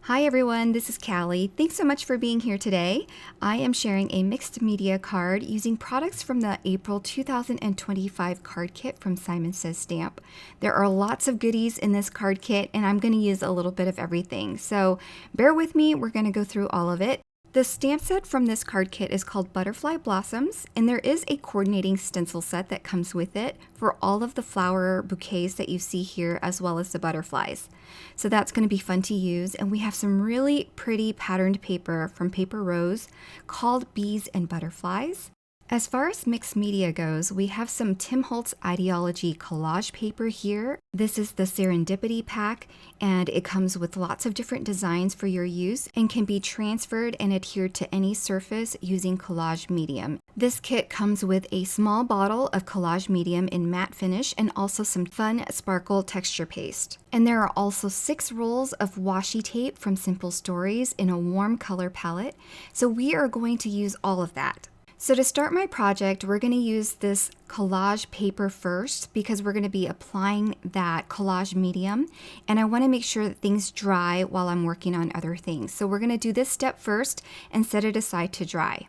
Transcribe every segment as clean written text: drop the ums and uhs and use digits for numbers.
Hi everyone, this is Callie. Thanks so much for being here today. I am sharing a mixed media card using products from the April 2025 card kit from Simon Says Stamp. There are lots of goodies in this card kit and I'm going to use a little bit of everything. So bear with me, we're going to go through all of it. The stamp set from this card kit is called Butterfly Blossoms, and there is a coordinating stencil set that comes with it for all of the flower bouquets that you see here, as well as the butterflies. So that's going to be fun to use, and we have some really pretty patterned paper from Paper Rose called Bees and Butterflies. As far as mixed media goes, we have some Tim Holtz Ideology collage paper here. This is the Serendipity pack, and it comes with lots of different designs for your use and can be transferred and adhered to any surface using collage medium. This kit comes with a small bottle of collage medium in matte finish and also some fun sparkle texture paste. And there are also 6 rolls of washi tape from Simple Stories in a warm color palette, so we are going to use all of that. So to start my project, we're going to use this collage paper first because we're going to be applying that collage medium, and I want to make sure that things dry while I'm working on other things. So we're going to do this step first and set it aside to dry.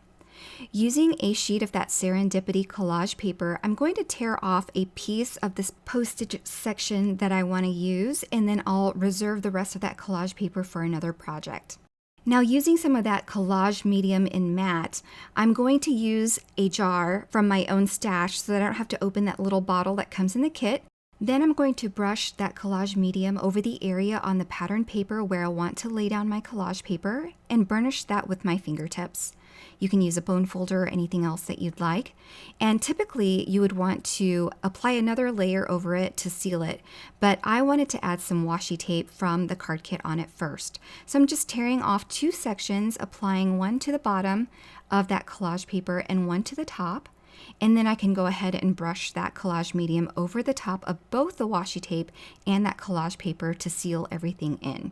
Using a sheet of that Serendipity collage paper, I'm going to tear off a piece of this postage section that I want to use, and then I'll reserve the rest of that collage paper for another project. Now, using some of that collage medium in matte, I'm going to use a jar from my own stash so that I don't have to open that little bottle that comes in the kit. Then I'm going to brush that collage medium over the area on the pattern paper where I want to lay down my collage paper and burnish that with my fingertips. You can use a bone folder or anything else that you'd like. And typically you would want to apply another layer over it to seal it, but I wanted to add some washi tape from the card kit on it first. So I'm just tearing off 2 sections, applying one to the bottom of that collage paper and one to the top. And then I can go ahead and brush that collage medium over the top of both the washi tape and that collage paper to seal everything in.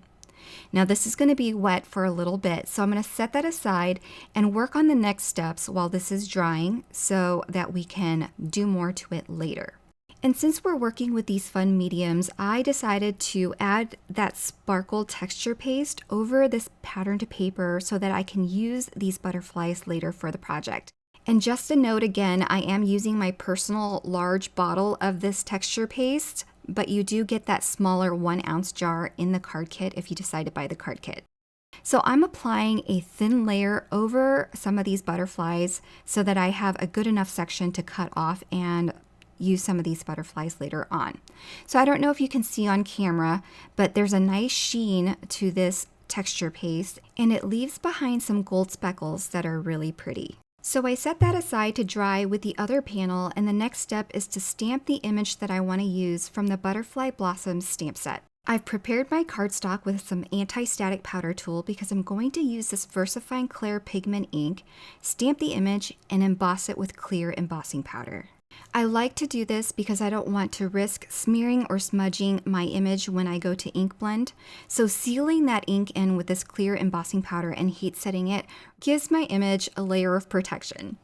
Now this is going to be wet for a little bit, so I'm going to set that aside and work on the next steps while this is drying so that we can do more to it later. And since we're working with these fun mediums, I decided to add that sparkle texture paste over this patterned paper so that I can use these butterflies later for the project. And just a note again, I am using my personal large bottle of this texture paste, but you do get that smaller 1-ounce jar in the card kit if you decide to buy the card kit. So I'm applying a thin layer over some of these butterflies so that I have a good enough section to cut off and use some of these butterflies later on. So I don't know if you can see on camera, but there's a nice sheen to this texture paste, and it leaves behind some gold speckles that are really pretty. So I set that aside to dry with the other panel, and the next step is to stamp the image that I want to use from the Butterfly Blossoms stamp set. I've prepared my cardstock with some anti-static powder tool because I'm going to use this VersaFine Clair pigment ink, stamp the image, and emboss it with clear embossing powder. I like to do this because I don't want to risk smearing or smudging my image when I go to ink blend. So sealing that ink in with this clear embossing powder and heat setting it gives my image a layer of protection.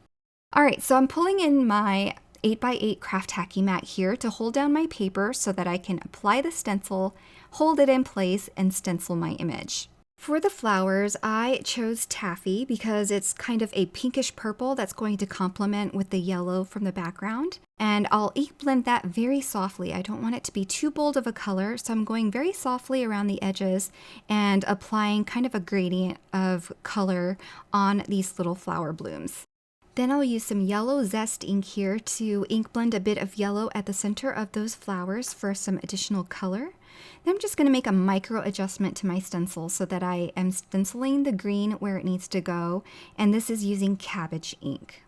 Alright, so I'm pulling in my 8x8 craft tacky mat here to hold down my paper so that I can apply the stencil, hold it in place, and stencil my image. For the flowers, I chose taffy because it's kind of a pinkish purple that's going to complement with the yellow from the background. And I'll ink blend that very softly. I don't want it to be too bold of a color, so I'm going very softly around the edges and applying kind of a gradient of color on these little flower blooms. Then I'll use some yellow zest ink here to ink blend a bit of yellow at the center of those flowers for some additional color. Then I'm just going to make a micro adjustment to my stencil so that I am stenciling the green where it needs to go, and this is using cabbage ink.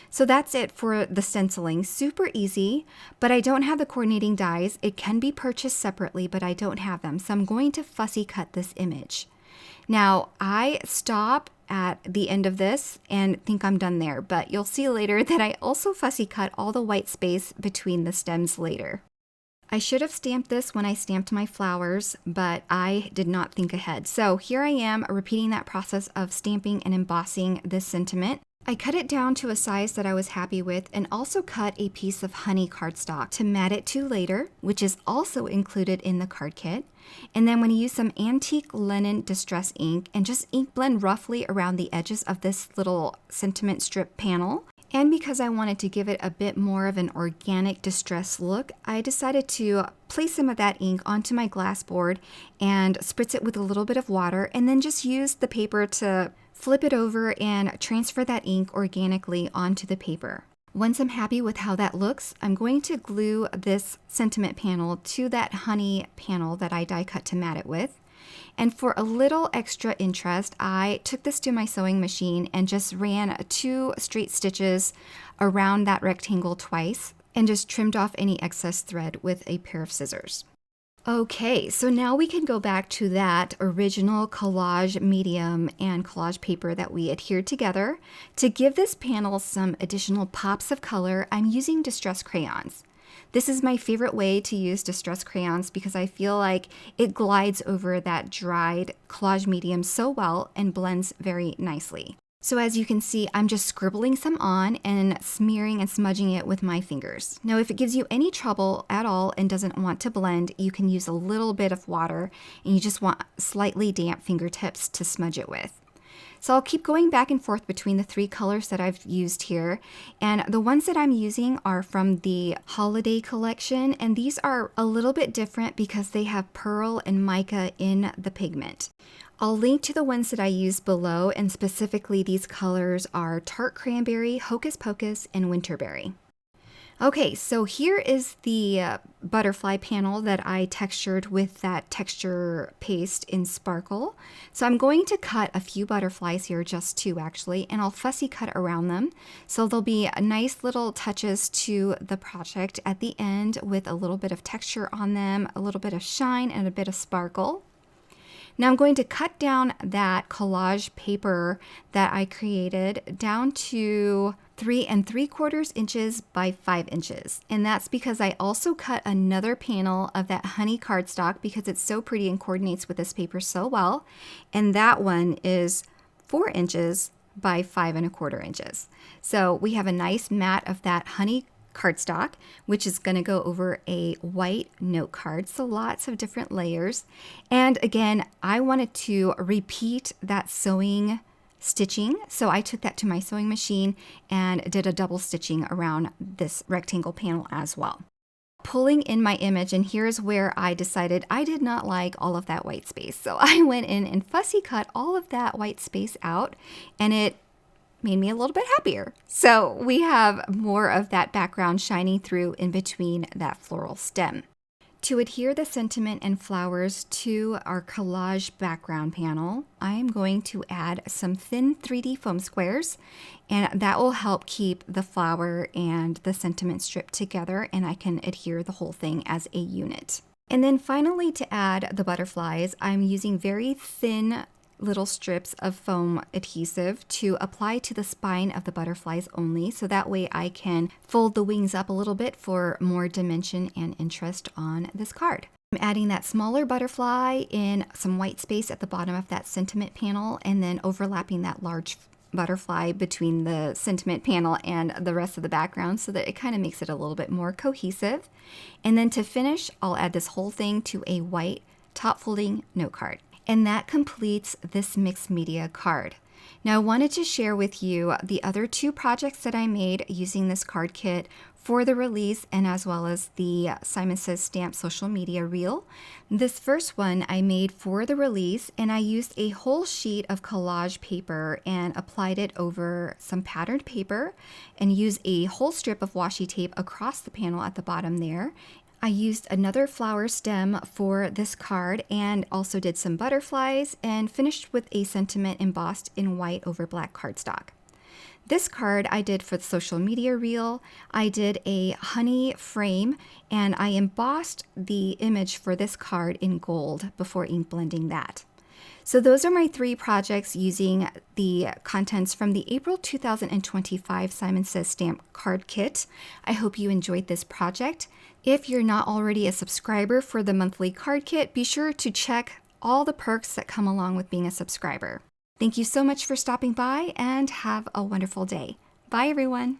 So that's it for the stenciling. Super easy, but I don't have the coordinating dies. It can be purchased separately, but I don't have them, so I'm going to fussy cut this image. Now, I stop at the end of this and think I'm done there, but you'll see later that I also fussy cut all the white space between the stems later. I should have stamped this when I stamped my flowers, but I did not think ahead. So here I am repeating that process of stamping and embossing this sentiment. I cut it down to a size that I was happy with and also cut a piece of honey cardstock to mat it to later, which is also included in the card kit. And then I'm going to use some antique linen distress ink and just ink blend roughly around the edges of this little sentiment strip panel. And because I wanted to give it a bit more of an organic distress look, I decided to place some of that ink onto my glass board and spritz it with a little bit of water, and then just use the paper to flip it over and transfer that ink organically onto the paper. Once I'm happy with how that looks, I'm going to glue this sentiment panel to that honey panel that I die cut to mat it with. And for a little extra interest, I took this to my sewing machine and just ran 2 straight stitches around that rectangle twice and just trimmed off any excess thread with a pair of scissors. Okay, so now we can go back to that original collage medium and collage paper that we adhered together. To give this panel some additional pops of color, I'm using distress crayons. This is my favorite way to use distress crayons because I feel like it glides over that dried collage medium so well and blends very nicely. So as you can see, I'm just scribbling some on and smearing and smudging it with my fingers. Now, if it gives you any trouble at all and doesn't want to blend, you can use a little bit of water and you just want slightly damp fingertips to smudge it with. So I'll keep going back and forth between the 3 colors that I've used here. And the ones that I'm using are from the holiday collection. And these are a little bit different because they have pearl and mica in the pigment. I'll link to the ones that I used below, and specifically these colors are Tart Cranberry, Hocus Pocus, and Winterberry. Okay, so here is the butterfly panel that I textured with that texture paste in Sparkle. So I'm going to cut a few butterflies here, just 2 actually, and I'll fussy cut around them. So there'll be nice little touches to the project at the end with a little bit of texture on them, a little bit of shine, and a bit of sparkle. Now I'm going to cut down that collage paper that I created down to 3 3/4 inches by 5 inches. And that's because I also cut another panel of that honey cardstock because it's so pretty and coordinates with this paper so well. And that one is 4 inches by 5 1/4 inches. So we have a nice mat of that honey cardstock, which is going to go over a white note card. So lots of different layers. And again, I wanted to repeat that sewing stitching. So I took that to my sewing machine and did a double stitching around this rectangle panel as well. Pulling in my image, and here's where I decided I did not like all of that white space. So I went in and fussy cut all of that white space out, and it made me a little bit happier. So we have more of that background shining through in between that floral stem. To adhere the sentiment and flowers to our collage background panel, I am going to add some thin 3D foam squares, and that will help keep the flower and the sentiment strip together, and I can adhere the whole thing as a unit. And then finally, to add the butterflies, I'm using very thin little strips of foam adhesive to apply to the spine of the butterflies only, so that way I can fold the wings up a little bit for more dimension and interest on this card. I'm adding that smaller butterfly in some white space at the bottom of that sentiment panel, and then overlapping that large butterfly between the sentiment panel and the rest of the background so that it kind of makes it a little bit more cohesive. And then to finish, I'll add this whole thing to a white top folding note card. And that completes this mixed media card. Now I wanted to share with you the other 2 projects that I made using this card kit for the release, and as well as the Simon Says Stamp social media reel. This first one I made for the release, and I used a whole sheet of collage paper and applied it over some patterned paper and used a whole strip of washi tape across the panel at the bottom there. I used another flower stem for this card and also did some butterflies and finished with a sentiment embossed in white over black cardstock. This card I did for the social media reel. I did a honey frame and I embossed the image for this card in gold before ink blending that. So those are my 3 projects using the contents from the April 2025 Simon Says Stamp card kit. I hope you enjoyed this project. If you're not already a subscriber for the monthly card kit, be sure to check all the perks that come along with being a subscriber. Thank you so much for stopping by and have a wonderful day. Bye, everyone.